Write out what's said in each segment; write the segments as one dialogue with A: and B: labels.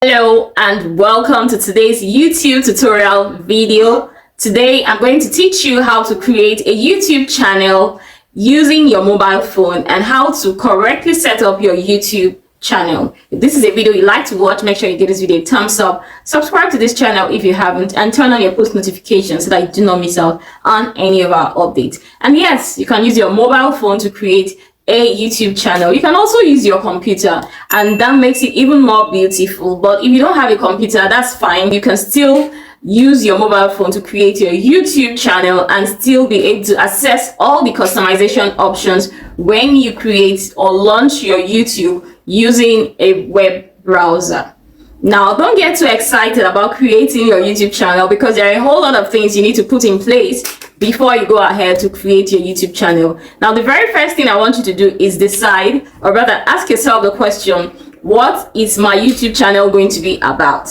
A: Hello and welcome to today's YouTube tutorial video. Today I'm going to teach you how to create a YouTube channel using your mobile phone and how to correctly set up your YouTube channel. If this is a video you like to watch, make sure you give this video a thumbs up, subscribe to this channel if you haven't, and turn on your post notifications so that you do not miss out on any of our updates. And yes, you can use your mobile phone to create a YouTube channel. You can also use your computer, and that makes it even more beautiful. But if you don't have a computer, that's fine. You can still use your mobile phone to create your YouTube channel and still be able to access all the customization options when you create or launch your YouTube using a web browser. Now, don't get too excited about creating your YouTube channel because there are a whole lot of things you need to put in place before you go ahead to create your YouTube channel. Now, the very first thing I want you to do is decide, or rather ask yourself the question, what is my YouTube channel going to be about?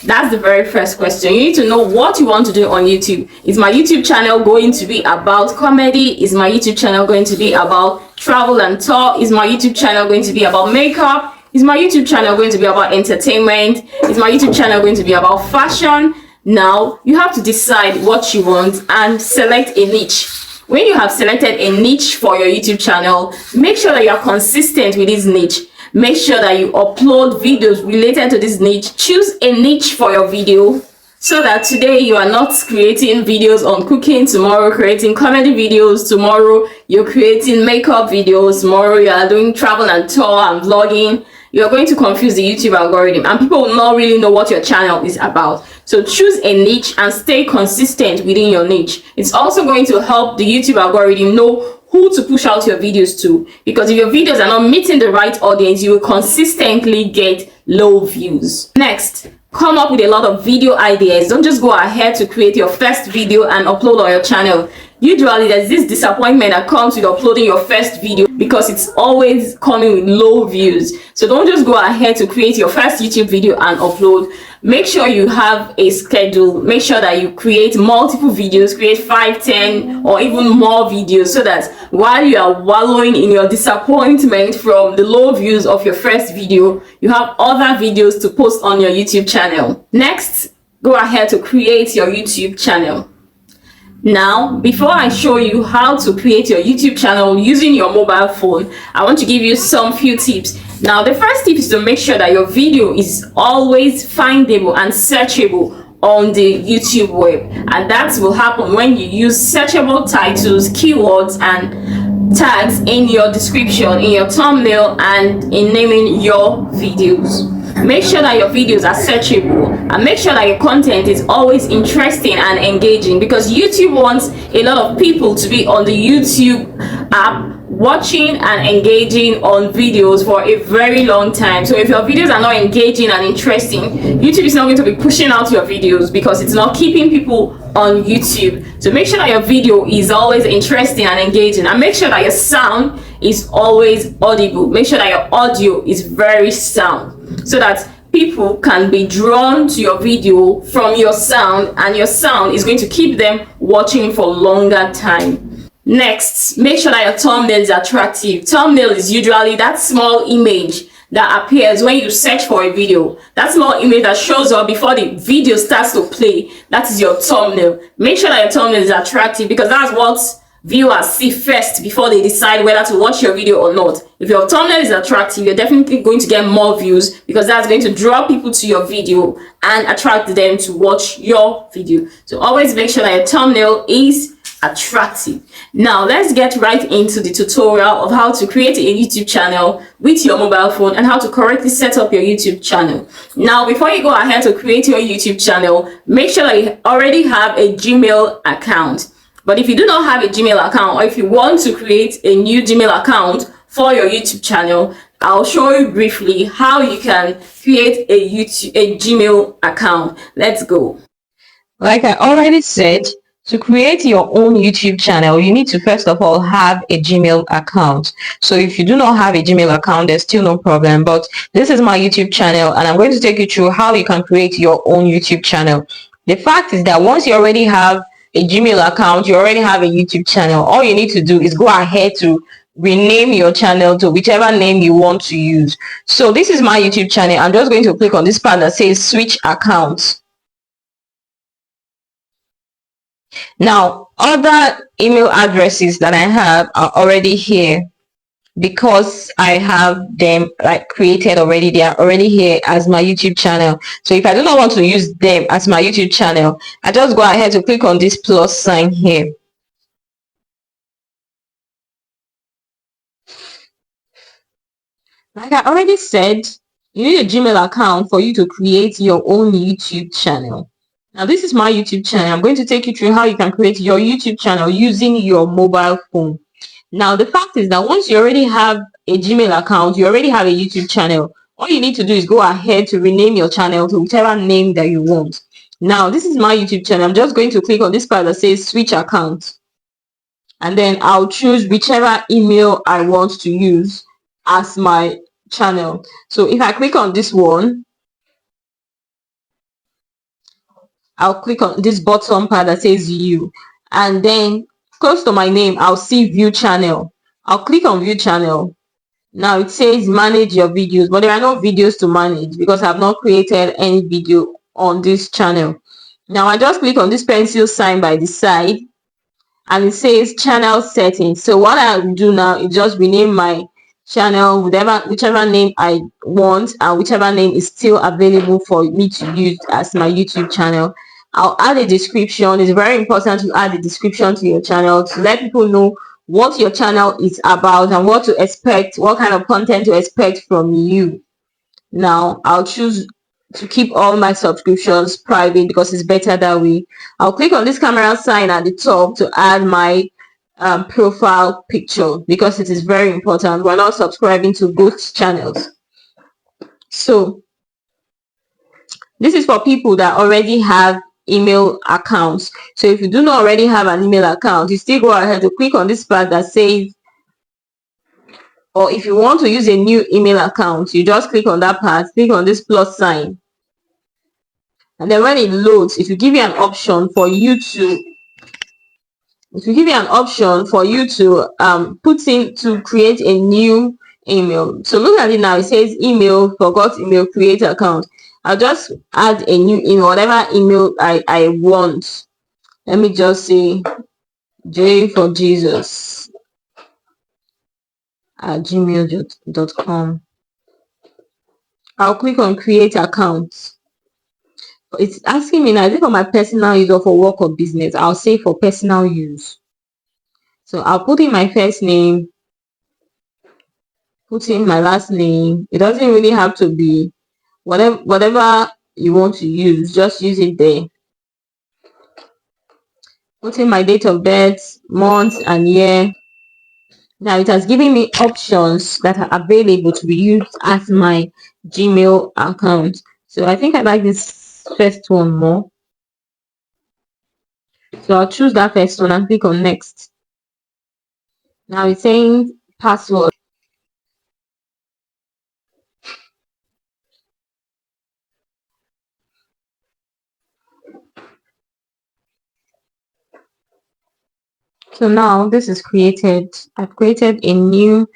A: That's the very first question. You need to know what you want to do on YouTube. Is my YouTube channel going to be about comedy? Is my YouTube channel going to be about travel and tour? Is my YouTube channel going to be about makeup? Is my YouTube channel going to be about entertainment? Is my YouTube channel going to be about fashion? Now, you have to decide what you want and select a niche. When you have selected a niche for your YouTube channel, make sure that you are consistent with this niche. Make sure that you upload videos related to this niche. Choose a niche for your video so that today you are not creating videos on cooking, tomorrow creating comedy videos, tomorrow you're creating makeup videos, tomorrow you are doing travel and tour and vlogging. You're going to confuse the YouTube algorithm and people will not really know what your channel is about. So choose a niche and stay consistent within your niche. It's also going to help the YouTube algorithm know who to push out your videos to, because if your videos are not meeting the right audience, you will consistently get low views. Next, come up with a lot of video ideas. Don't just go ahead to create your first video and upload on your channel. Usually there's this disappointment that comes with uploading your first video because it's always coming with low views. So don't just go ahead to create your first YouTube video and upload. Make sure you have a schedule. Make sure that you create multiple videos, create 5, 10 or even more videos, so that while you are wallowing in your disappointment from the low views of your first video, you have other videos to post on your YouTube channel. Next, go ahead to create your YouTube channel. Now, before I show you how to create your YouTube channel using your mobile phone, I want to give you some few tips. Now, the first tip is to make sure that your video is always findable and searchable on the YouTube web. And that will happen when you use searchable titles, keywords, and tags in your description, in your thumbnail, and in naming your videos. Make sure that your videos are searchable and make sure that your content is always interesting and engaging, because YouTube wants a lot of people to be on the YouTube app watching and engaging on videos for a very long time. So if your videos are not engaging and interesting, YouTube is not going to be pushing out your videos because it's not keeping people on YouTube. So make sure that your video is always interesting and engaging, and make sure that your sound is always audible. Make sure that your audio is very sound so that people can be drawn to your video from your sound, and your sound is going to keep them watching for longer time. Next, make sure that your thumbnail is attractive. Thumbnail is usually that small image that appears when you search for a video. That small image that shows up before the video starts to play. That is your thumbnail. Make sure that your thumbnail is attractive, because that's what viewers see first before they decide whether to watch your video or not. If your thumbnail is attractive, you're definitely going to get more views, because that's going to draw people to your video and attract them to watch your video. So always make sure that your thumbnail is attractive. Now let's get right into the tutorial of how to create a YouTube channel with your mobile phone and how to correctly set up your YouTube channel. Now, before you go ahead to create your YouTube channel, make sure that you already have a Gmail account. But if you do not have a Gmail account, or if you want to create a new Gmail account for your YouTube channel, I'll show you briefly how you can create a Gmail account. Let's go.
B: Like I already said, to create your own YouTube channel, you need to first of all have a Gmail account. So if you do not have a Gmail account, there's still no problem. But this is my YouTube channel, and I'm going to take you through how you can create your own YouTube channel. The fact is that once you already have a Gmail account, you already have a YouTube channel, all you need to do is go ahead to rename your channel to whichever name you want to use. So this is my YouTube channel. I'm just going to click on this part that says switch accounts. Now, other email addresses that I have are already here because I have them like created already. They are already here as my YouTube channel. So if I do not want to use them as my YouTube channel, I just go ahead to click on this plus sign here. Like I already said, you need a Gmail account for you to create your own YouTube channel. Now this is my YouTube channel. I'm going to take you through how you can create your YouTube channel using your mobile phone. Now the fact is that once you already have a Gmail account, you already have a YouTube channel. All you need to do is go ahead to rename your channel to whichever name that you want. Now this is my YouTube channel. I'm just going to click on this part that says switch account. And then I'll choose whichever email I want to use as my channel. So if I click on this one, I'll click on this bottom part that says view, and then close to my name I'll see view channel. I'll click on view channel. Now it says manage your videos, but there are no videos to manage because I've not created any video on this channel. Now I just click on this pencil sign by the side and it says channel settings. So what I will do now is just rename my channel whichever name I want, and whichever name is still available for me to use as my YouTube channel. I'll add a description. It's very important to add a description to your channel to let people know what your channel is about and what to expect, what kind of content to expect from you. Now I'll choose to keep all my subscriptions private because it's better that way. I'll click on this camera sign at the top to add my profile picture because it is very important. We're not subscribing to ghost channels. So this is for people that already have email accounts. So if you do not already have an email account, you still go ahead to click on this part that says, or if you want to use a new email account, you just click on that part, click on this plus sign, and then when it loads, it will give you an option for you to put in to create a new email. So look at it now. It says email, forgot email, create account. I'll just add a new email, whatever email I want. Let me just say J for Jesus at gmail.com. I'll click on create account. It's asking me now, is it for my personal use or for work or business? I'll say for personal use. So I'll put in my first name, put in my last name. It doesn't really have to be whatever you want to use, just use it there. Put in my date of birth, month and year. Now it has given me options that are available to be used as my Gmail account. So I think I like this first one more. So I'll choose that first one and click on next. Now it's saying password. So now this is created. I've created a new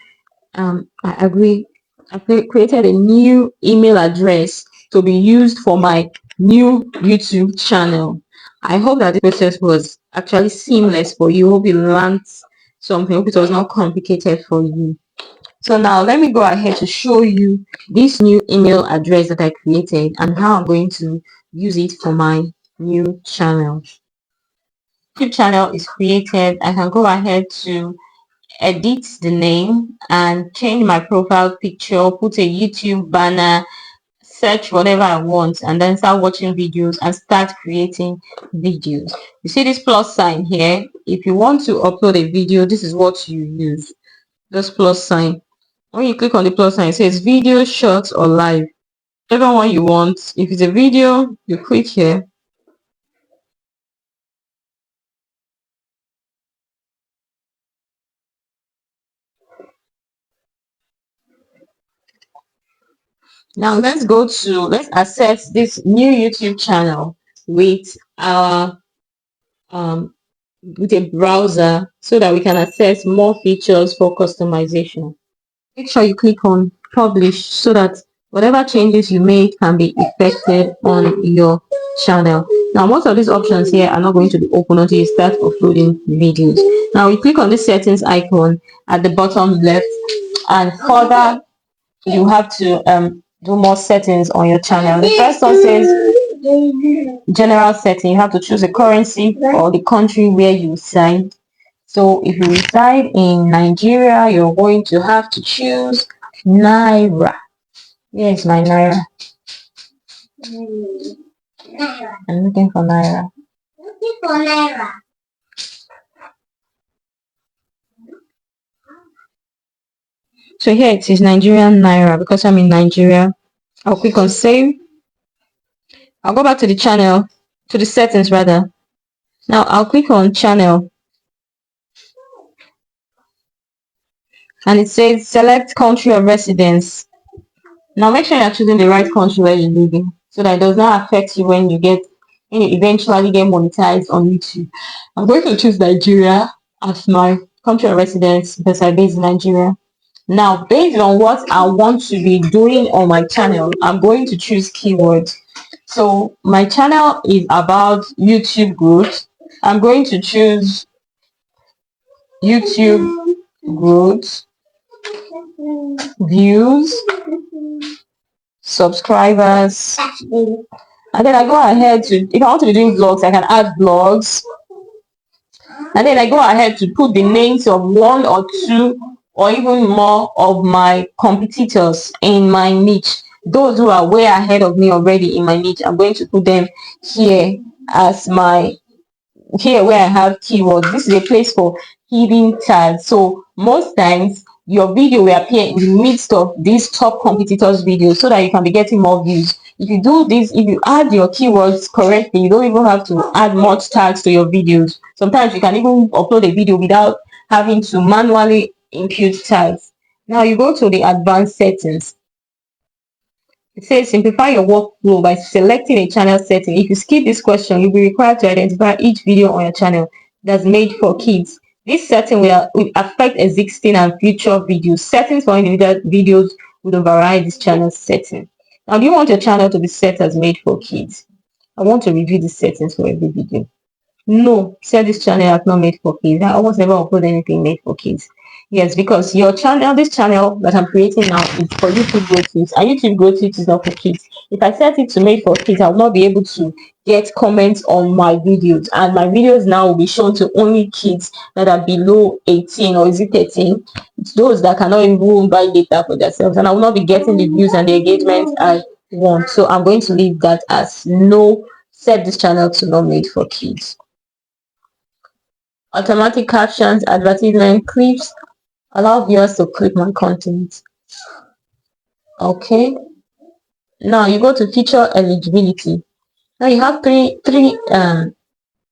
B: I agree. I created a new email address to be used for my new YouTube channel. I hope that the process was actually seamless for you. Hope you learned something. Hope it was not complicated for you. So now let me go ahead to show you this new email address that I created and how I'm going to use it for my new channel. YouTube channel is created. I can go ahead to edit the name and change my profile picture, put a YouTube banner, search whatever I want, and then start watching videos and start creating videos. You see this plus sign here? If you want to upload a video, this is what you use. This plus sign. When you click on the plus sign, it says video, short, or live. Whichever one you want. If it's a video, you click here. Now let's access this new YouTube channel with our with a browser so that we can access more features for customization. Make sure you click on publish so that whatever changes you make can be effected on your channel. Now, most of these options here are not going to be open until you start uploading videos. Now, you click on the settings icon at the bottom left, and further you have to do more settings on your channel. The first one says general setting. You have to choose a currency or the country where you reside. So if you reside in Nigeria, you're going to have to choose Naira. Here is my Naira. I'm looking for Naira. So here it is Nigerian Naira because I'm in Nigeria. I'll click on save. I'll go back to the channel, to the settings rather. Now I'll click on channel. And it says select country of residence. Now make sure you're choosing the right country where you live in so that it does not affect you when you eventually get monetized on YouTube. I'm going to choose Nigeria as my country of residence because I base in Nigeria. Now, based on what I want to be doing on my channel, I'm going to choose keywords. So my channel is about YouTube growth. I'm going to choose YouTube growth, views, subscribers, and then I go ahead to, if I want to be doing vlogs, I can add vlogs, and then I go ahead to put the names of one or two or even more of my competitors in my niche. Those who are way ahead of me already in my niche, I'm going to put them here as my, here where I have keywords. This is a place for hidden tags. So most times your video will appear in the midst of these top competitors videos so that you can be getting more views. If you do this, if you add your keywords correctly, you don't even have to add much tags to your videos. Sometimes you can even upload a video without having to manually impute tags. Now you go to the advanced settings. It says simplify your workflow by selecting a channel setting. If you skip this question, you'll be required to identify each video on your channel that's made for kids. This setting will affect existing and future videos. Settings for individual videos would override this channel setting. Now, do you want your channel to be set as made for kids? I want to review the settings for every video. No, said this channel is not made for kids. I almost never upload anything made for kids. Yes, because your channel, this channel that I'm creating now is for YouTube Grow Tips, and YouTube Grow Tips is not for kids. If I set it to made for kids, I'll not be able to get comments on my videos, and my videos now will be shown to only kids that are below 18, or is it 13? It's those that cannot even buy data for themselves, and I will not be getting the views and the engagement I want. So I'm going to leave that as no, set this channel to not made for kids. Automatic captions, advertisement, clips, allow viewers to click my content. Okay. Now you go to feature eligibility. Now you have three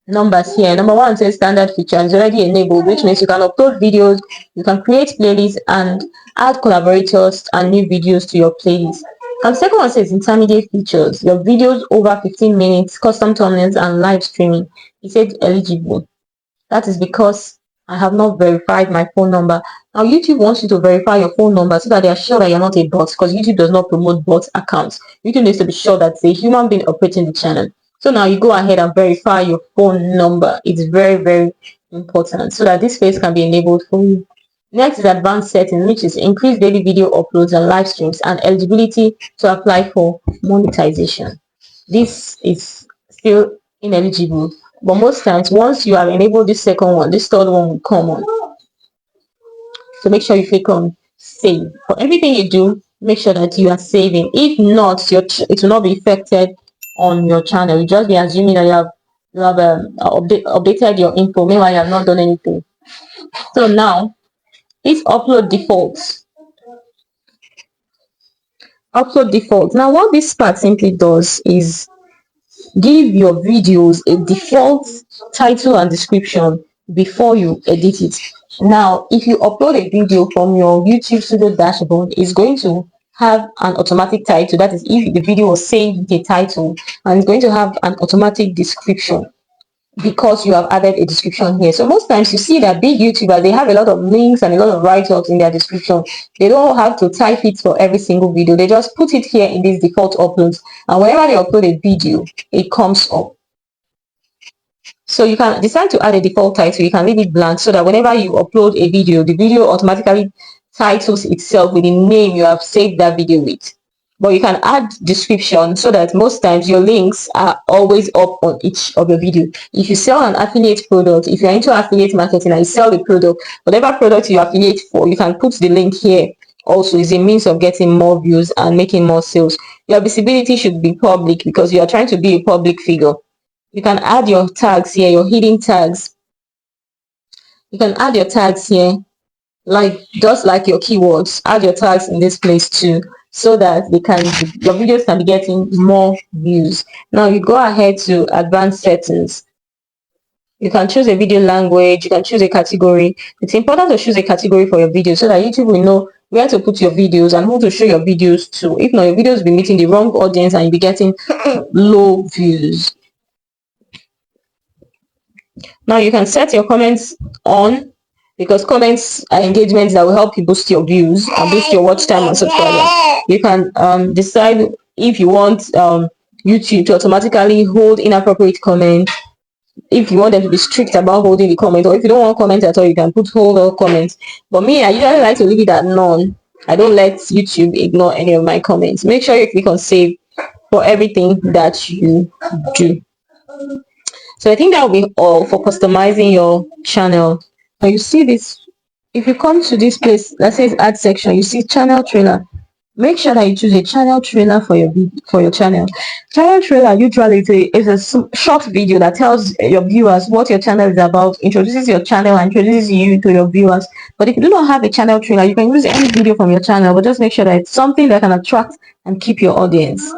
B: numbers here. Number one says standard feature is already enabled, which means you can upload videos, you can create playlists, and add collaborators and new videos to your playlist. And the second one says intermediate features. Your videos over 15 minutes, custom thumbnails, and live streaming. It said eligible. That is because I have not verified my phone number. Now, YouTube wants you to verify your phone number so that they are sure that you're not a bot, because YouTube does not promote bot accounts. YouTube needs to be sure that it's a human being operating the channel. So now you go ahead and verify your phone number. It's very, very important so that this phase can be enabled for you. Next is advanced settings, which is increase daily video uploads and live streams and eligibility to apply for monetization. This is still ineligible, but most times once you have enabled this second one, this third one will come on. So make sure you click on save. For everything you do, make sure that you are saving. If not, it will not be affected on your channel. You just be assuming that you have updated your info, meanwhile you have not done anything. So now it's upload defaults. Upload default. Now what this part simply does is give your videos a default title and description before you edit it. Now, if you upload a video from your YouTube Studio dashboard, it's going to have an automatic title. That is, if the video was saved with a title, and it's going to have an automatic description. because you have added a description here. So most times you see that big YouTubers, they have a lot of links and a lot of write-ups in their description. They don't have to type it for every single video. They just put it here in these default uploads, and whenever they upload a video, it comes up. So you can decide to add a default title. You can leave it blank so that whenever you upload a video, the video automatically titles itself with the name you have saved that video with. But you can add description so that most times your links are always up on each of your video. If you sell an affiliate product, if you're into affiliate marketing and you sell a product, whatever product you affiliate for, you can put the link here. Also is a means of getting more views and making more sales. Your visibility should be public because you are trying to be a public figure. You can add your tags here, your hidden tags. You can add your tags here, like just like your keywords. Add your tags in this place too, so that your videos can be getting more views. Now you go ahead to advanced settings. You can choose a video language. You can choose a category. It's important to choose a category for your video so that YouTube will know where to put your videos and who to show your videos to. If not, your videos will be meeting the wrong audience and you'll be getting low views. Now you can set your comments on, because comments are engagements that will help you boost your views and boost your watch time and subscribers. You can decide if you want YouTube to automatically hold inappropriate comments, if you want them to be strict about holding the comment, or if you don't want comments at all, you can put hold all comments. But me, I usually like to leave it at none. I don't let YouTube ignore any of my comments. Make sure you click on save for everything that you do. So I think that will be all for customizing your channel. Now you see this, if you come to this place that says add section, you see channel trailer. Make sure that you choose a channel trailer for your channel. Channel trailer usually is a short video that tells your viewers what your channel is about, introduces your channel and introduces you to your viewers. But if you do not have a channel trailer, you can use any video from your channel, but just make sure that it's something that can attract and keep your audience.